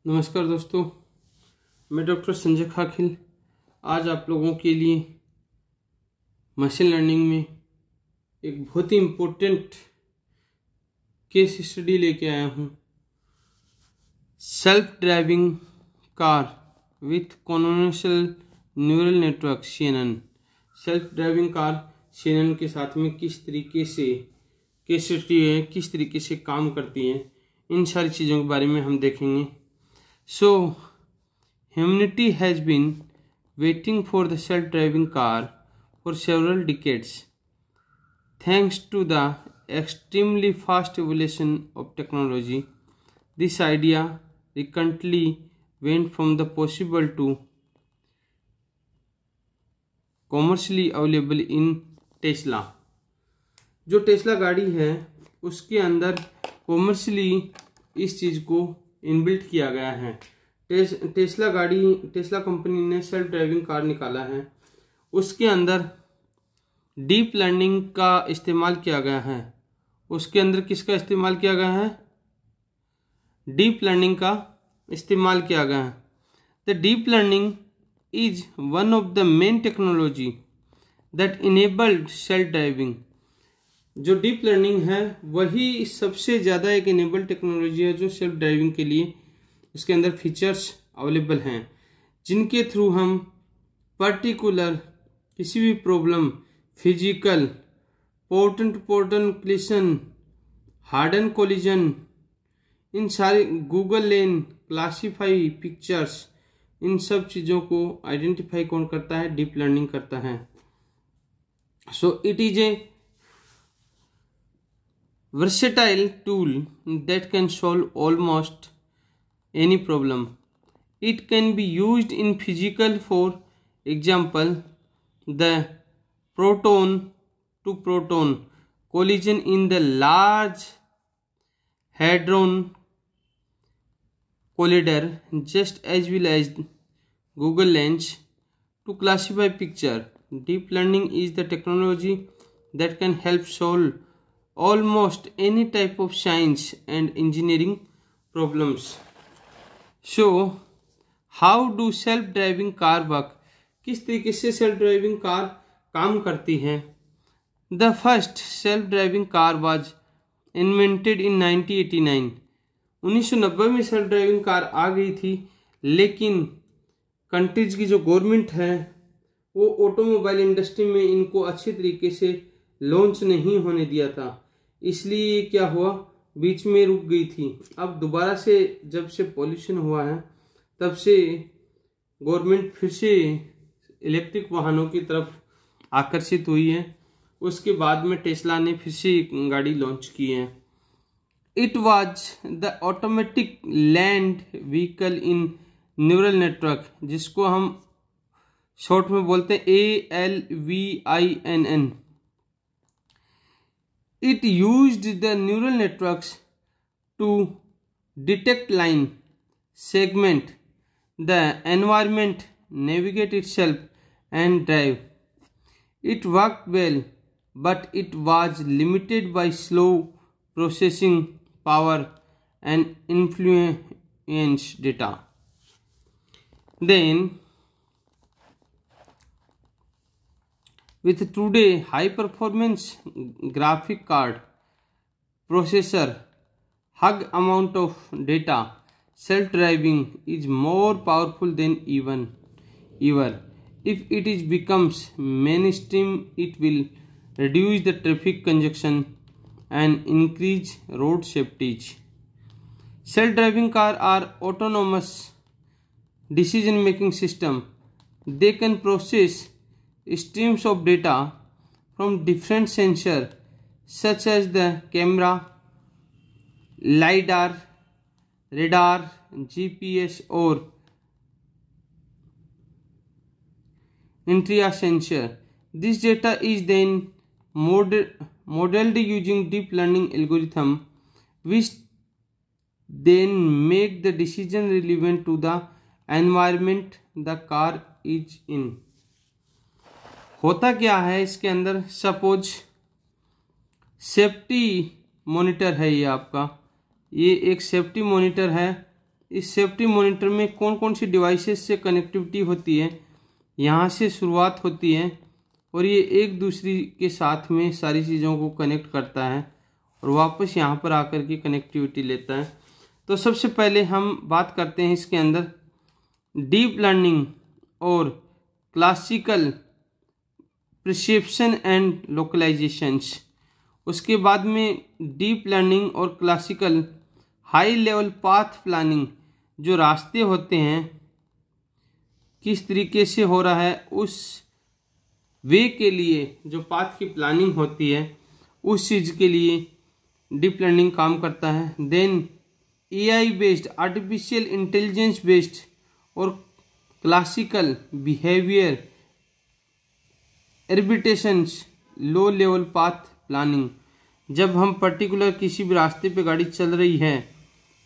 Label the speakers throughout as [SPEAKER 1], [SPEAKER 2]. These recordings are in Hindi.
[SPEAKER 1] नमस्कार दोस्तों, मैं डॉक्टर संजय खाखिल आज आप लोगों के लिए मशीन लर्निंग में एक बहुत ही इम्पोर्टेंट केस स्टडी लेके आया हूँ। Self driving car with convolutional neural network CNN। Self driving car CNN के साथ में किस तरीके से केस स्टडी है, किस तरीके से काम करती है, इन सारी चीज़ों के बारे में हम देखेंगे। So, humanity has been waiting for the self-driving car for several decades. Thanks to the extremely fast evolution of technology, this idea recently went from the possible to commercially available in Tesla. जो टेस्ला गाड़ी है उसके अंदर कॉमर्शियली इस चीज़ को इनबिल्ट किया गया है। टेस्ला कंपनी ने सेल्फ ड्राइविंग कार निकाला है, उसके अंदर डीप लर्निंग का इस्तेमाल किया गया है। उसके अंदर किसका इस्तेमाल किया गया है? डीप लर्निंग का इस्तेमाल किया गया है। The deep learning is one of the main technology that enabled self driving. जो डीप लर्निंग है वही सबसे ज़्यादा एक इनेबल टेक्नोलॉजी है जो सेल्फ ड्राइविंग के लिए उसके अंदर फीचर्स अवेलेबल हैं, जिनके थ्रू हम पर्टिकुलर किसी भी problem, physical, photon to photon collision, हार्डन कोलिजन, इन सारे गूगल लेन, क्लासीफाई पिक्चर्स, इन सब चीज़ों को आइडेंटिफाई कौन करता है? डीप लर्निंग करता है। So it is a versatile tool that can solve almost any problem. It can be used in physical, for example, the proton to proton collision in the Large Hadron Collider, just as well as Google Lens to classify picture. Deep learning is the technology that can help solve almost any type of science and engineering problems. So, how do self-driving car work? किस तरीके से सेल्फ ड्राइविंग कार काम करती है? The first self-driving car was invented in 1989. 1990 में सेल्फ ड्राइविंग कार आ गई थी, लेकिन कंट्रीज की जो गवर्नमेंट है वो ऑटोमोबाइल इंडस्ट्री में इनको अच्छी तरीके से लॉन्च नहीं होने दिया था, इसलिए क्या हुआ, बीच में रुक गई थी। अब दोबारा से जब से पॉल्यूशन हुआ है तब से गवर्नमेंट फिर से इलेक्ट्रिक वाहनों की तरफ आकर्षित हुई है। उसके बाद में टेस्ला ने फिर से गाड़ी लॉन्च की है। It was the automatic land vehicle in neural network, जिसको हम शॉर्ट में बोलते हैं ALVINN। It used the neural networks to detect line, segment the environment, navigate itself, and drive. It worked well, but it was limited by slow processing power and influence data. Then, with today high performance graphic card processor, hug amount of data, self driving is more powerful than ever. If it is becomes mainstream, it will reduce the traffic congestion and increase road safety. Self driving car are autonomous decision making system. They can process streams of data from different sensors such as the camera, LiDAR, radar, GPS or intra sensor. This data is then modeled using deep learning algorithm, which then make the decision relevant to the environment the car is in. होता क्या है इसके अंदर? सपोज सेफ्टी मॉनिटर है, ये आपका ये एक सेफ्टी मॉनिटर है इस सेफ्टी मॉनिटर में कौन कौन सी डिवाइसेस से कनेक्टिविटी होती है, यहाँ से शुरुआत होती है और ये एक दूसरी के साथ में सारी चीज़ों को कनेक्ट करता है और वापस यहाँ पर आकर के कनेक्टिविटी लेता है। तो सबसे पहले हम बात करते हैं इसके अंदर डीप लर्निंग और क्लासिकल प्रिसेप्शन एंड लोकलाइजेशंस। उसके बाद में डीप लर्निंग और classical high level path planning, जो रास्ते होते हैं किस तरीके से हो रहा है उस वे के लिए जो पाथ की प्लानिंग होती है उस चीज़ के लिए डीप लर्निंग काम करता है। Then AI based, artificial intelligence based और classical behaviour arbitrations low level path planning. जब हम पर्टिकुलर किसी भी रास्ते पे गाड़ी चल रही है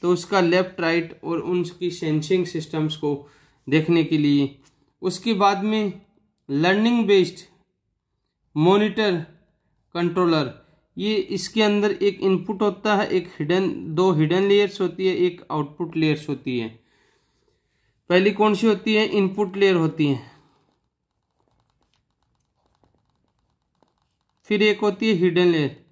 [SPEAKER 1] तो उसका लेफ्ट राइट और उनकी सेंसिंग सिस्टम्स को देखने के लिए। उसके बाद में लर्निंग बेस्ड मॉनिटर कंट्रोलर, ये इसके अंदर एक इनपुट होता है, एक दो हिडन लेयर्स होती है, एक आउटपुट लेयर्स होती है। पहली कौन सी होती है? इनपुट लेयर होती है, फिर एक होती है हिडन लेयर,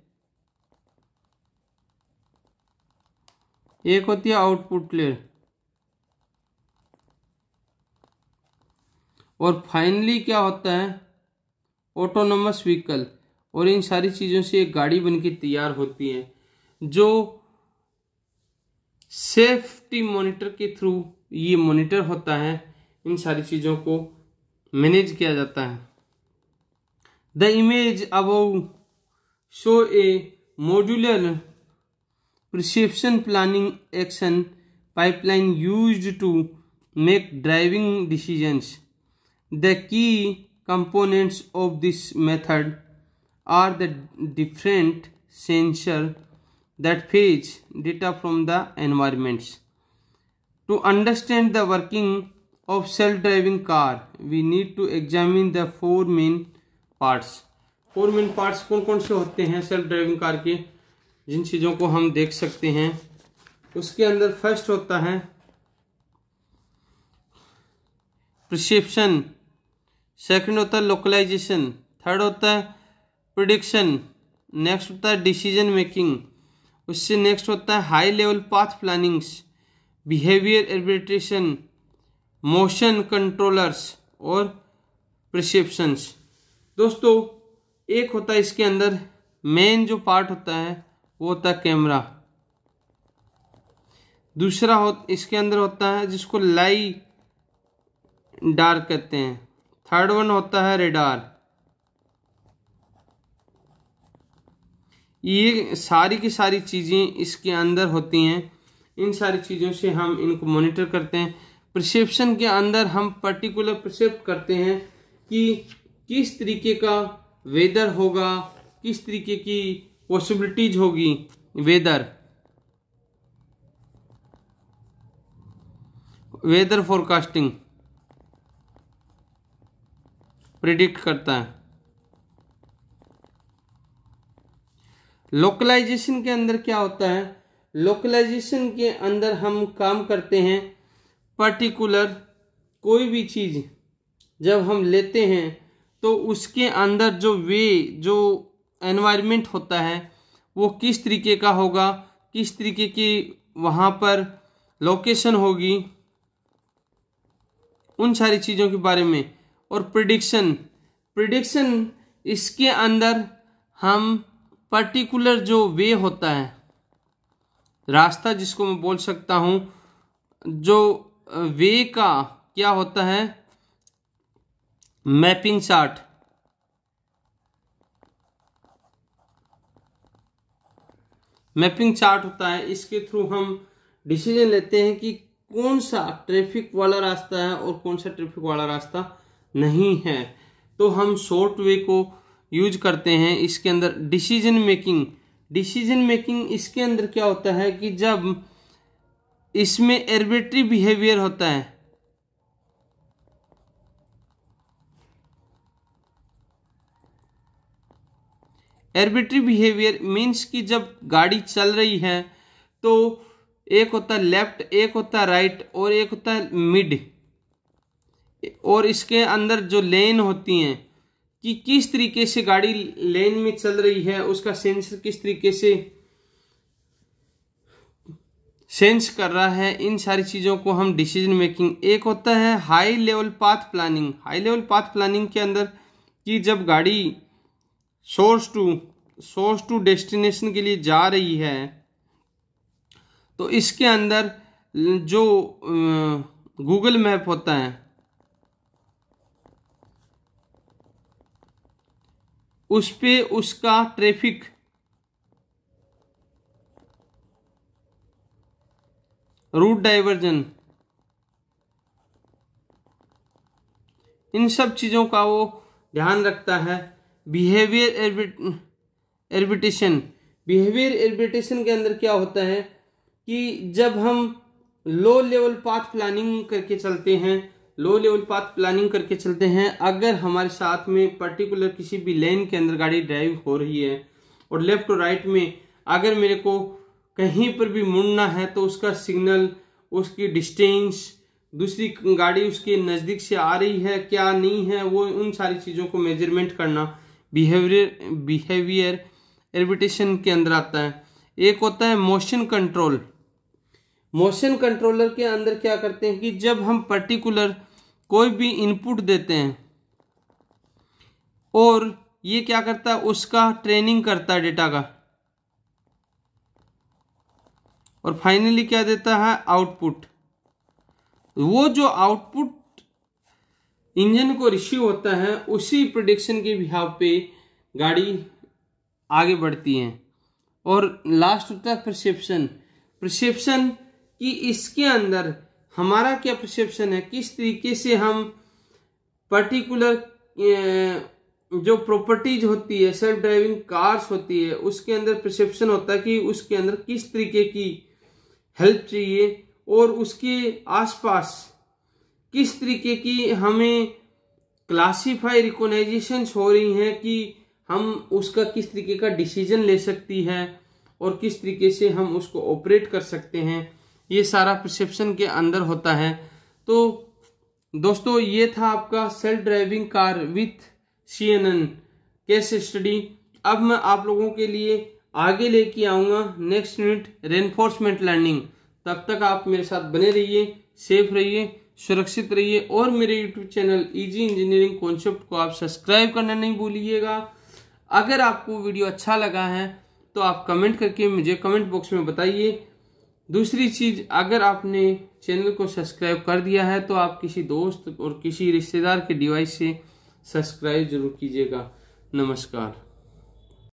[SPEAKER 1] एक होती है आउटपुट लेयर और फाइनली क्या होता है? Autonomous vehicle. और इन सारी चीज़ों से एक गाड़ी बनके तैयार होती है जो सेफ्टी मॉनिटर के थ्रू, ये मॉनिटर होता है, इन सारी चीज़ों को मैनेज किया जाता है। The image above show A modular perception planning action pipeline used to make driving decisions. The key components of this method are the different sensors that fetch data from the environments. To understand the working of self-driving car, we need to examine the four main parts. Four main parts कौन कौन से होते हैं सेल्फ ड्राइविंग कार के, जिन चीज़ों को हम देख सकते हैं। उसके अंदर फर्स्ट होता है प्रिसेप्शन, सेकंड होता है लोकलाइजेशन, थर्ड होता है प्रिडिक्शन, नेक्स्ट होता है डिसीजन मेकिंग, उससे नेक्स्ट होता है high level path plannings, behaviour arbitration, motion controllers और प्रिसेप्शंस। दोस्तों एक होता है इसके अंदर मेन जो पार्ट होता है वो होता है कैमरा, दूसरा इसके अंदर होता है जिसको लाइट डार्क कहते हैं, थर्ड वन होता है रेडार। ये सारी की सारी चीज़ें इसके अंदर होती हैं, इन सारी चीज़ों से हम इनको मॉनिटर करते हैं। परसेप्शन के अंदर हम पर्टिकुलर परसेप्ट करते हैं कि किस तरीके का वेदर होगा, किस तरीके की पॉसिबिलिटीज होगी, वेदर फोरकास्टिंग प्रिडिक्ट करता है। लोकलाइजेशन के अंदर क्या होता है? लोकलाइजेशन के अंदर हम काम करते हैं पर्टिकुलर कोई भी चीज़ जब हम लेते हैं तो उसके अंदर जो एनवायरनमेंट होता है वो किस तरीके का होगा, किस तरीके की वहाँ पर लोकेशन होगी, उन सारी चीज़ों के बारे में। और प्रिडिक्शन इसके अंदर हम पर्टिकुलर जो वे होता है, रास्ता जिसको मैं बोल सकता हूँ, जो वे का क्या होता है मैपिंग चार्ट, मैपिंग चार्ट होता है। इसके थ्रू हम डिसीजन लेते हैं कि कौन सा ट्रैफिक वाला रास्ता है और कौन सा ट्रैफिक वाला रास्ता नहीं है। तो हम शॉर्ट वे को यूज करते हैं। इसके अंदर डिसीजन मेकिंग इसके अंदर क्या होता है कि जब इसमें एर्बिट्री बिहेवियर होता है, एर्बिट्री बिहेवियर मीन्स कि जब गाड़ी चल रही है तो एक होता है लेफ्ट, एक होता है राइट और एक होता है मिड। और इसके अंदर जो लेन होती हैं कि किस तरीके से गाड़ी लेन में चल रही है, उसका सेंसर किस तरीके से सेंस कर रहा है, इन सारी चीज़ों को हम डिसीजन मेकिंग। एक होता है high level path planning. High level path planning के अंदर कि जब गाड़ी सोर्स टू डेस्टिनेशन के लिए जा रही है तो इसके अंदर जो गूगल मैप होता है उस पे उसका ट्रैफिक, रूट डाइवर्जन, इन सब चीज़ों का वो ध्यान रखता है। बिहेवियर एर्बिटेशन। बिहेवियर एर्बिटेशन के अंदर क्या होता है कि जब हम लो लेवल पाथ प्लानिंग करके चलते हैं, अगर हमारे साथ में पर्टिकुलर किसी भी लेन के अंदर गाड़ी ड्राइव हो रही है और लेफ्ट और राइट में अगर मेरे को कहीं पर भी मुड़ना है तो उसका सिग्नल, उसकी डिस्टेंस, दूसरी गाड़ी उसके नज़दीक से आ रही है क्या नहीं है, वो उन सारी चीज़ों को मेजरमेंट करना बिहेवियर एर्बिटेशन के अंदर आता है। एक होता है मोशन कंट्रोल। मोशन कंट्रोलर के अंदर क्या करते हैं कि जब हम पर्टिकुलर कोई भी इनपुट देते हैं और ये क्या करता है, उसका ट्रेनिंग करता है डेटा का, और फाइनली क्या देता है, आउटपुट। वो जो आउटपुट इंजन को रिसीव होता है उसी प्रेडिक्शन के बिहाव पे गाड़ी आगे बढ़ती है। और लास्ट होता है परसेप्शन कि इसके अंदर हमारा क्या परसेप्शन है, किस तरीके से हम पर्टिकुलर जो प्रॉपर्टीज होती है, सेल्फ ड्राइविंग कार्स होती है, उसके अंदर परसेप्शन होता है कि उसके अंदर किस तरीके की हेल्प चाहिए और उसके आसपास किस तरीके की हमें क्लासीफाई रिकॉग्नाइजेशंस हो रही हैं कि हम उसका किस तरीके का डिसीजन ले सकती है और किस तरीके से हम उसको ऑपरेट कर सकते हैं। ये सारा परसेप्शन के अंदर होता है। तो दोस्तों ये था आपका self driving car with CNN case study. अब मैं आप लोगों के लिए आगे लेके आऊँगा नेक्स्ट यूनिट रेनफोर्समेंट लर्निंग। तब तक आप मेरे साथ बने रहिए, सेफ रहिए, सुरक्षित रहिए और मेरे YouTube channel easy engineering concept को आप सब्सक्राइब करना नहीं भूलिएगा। अगर आपको वीडियो अच्छा लगा है तो आप कमेंट करके मुझे कमेंट बॉक्स में बताइए। दूसरी चीज़, अगर आपने चैनल को सब्सक्राइब कर दिया है तो आप किसी दोस्त और किसी रिश्तेदार के डिवाइस से सब्सक्राइब जरूर कीजिएगा। नमस्कार।